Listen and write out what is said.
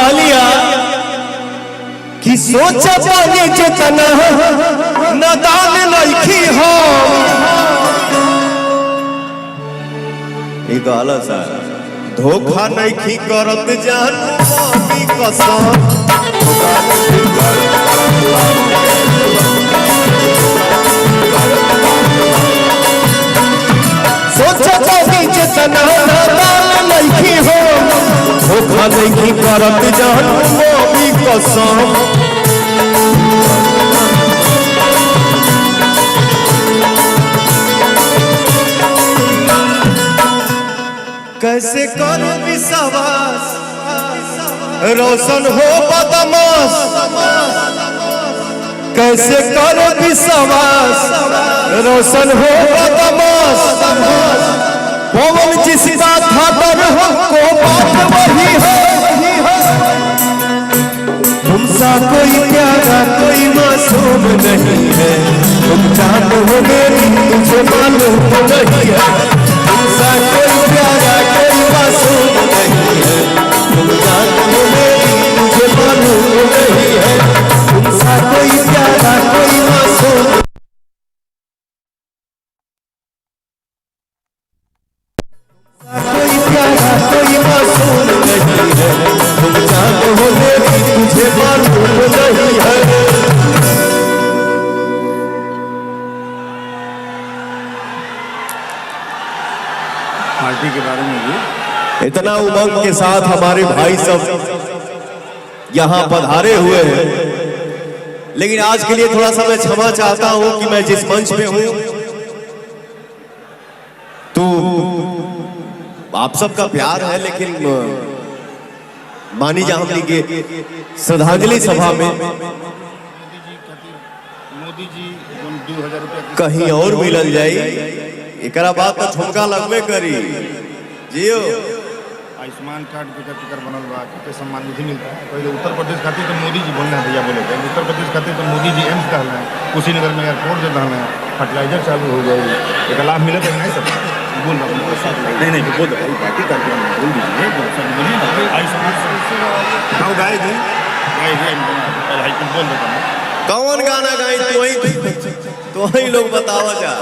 कहलिया कि सोचा पानी जितना नदान नइखी हो एक गाला सा धोखा नइखी करत जान मम्मी कसम सोचा पानी जितना नदान नइखी हो धोखा नइखी करत जान मम्मी कसम कैसे करो विश्वास रोशन हो बदमाश कैसे करो विश्वास रोशन हो बदमाश पवन जिसका था डर हमको बात वही है तुमसा कोई प्यारा कोई मासूम नहीं है तुम जान हो मेरी तुझे मालूम नहीं है तुमसा कोई प्यारा कोई मासूम नहीं है तुम जान हो मेरी तुझे मालूम नहीं है तुमसा कोई प्यारा कोई मासूम कोई प्यारा कोई मासूम नहीं है तुम जान हो मेरी तुझे मालूम नहीं है। पार्टी के बारे में भी इतना उमंग के साथ हमारे भाई सब यहाँ पधारे हुए हैं, लेकिन आज के लिए थोड़ा सा मैं क्षमा चाहता हूं कि मैं जिस मंच पे हूं तो आप सबका प्यार है, लेकिन मानी जा हमने के श्रद्धांजलि सभा में मोदी जी 2000 रुपया कहीं और मिलल जाई एकरा बात तो ठुमका लगबे करी जियो। आयुष्मान कार्ड के टिकट बनल बा के सम्मान निधि मिलता है। पहले उत्तर प्रदेश खातिर तो मोदी जी बोलना भैया बोले थे, उत्तर प्रदेश खातिर तो मोदी जी एम्स कहल है, कुशीनगर में एयरपोर्ट जो रहना है, फर्टिलाइजर चालू हो जाएगी, एक लाभ मिले तो नहीं सब बोल रहा नहीं बोल रहा पार्टी करके बोल दीजिए आयुष्मान गाय जी बोल देता कौन गाना गाई तो ही लोग बताओ जा।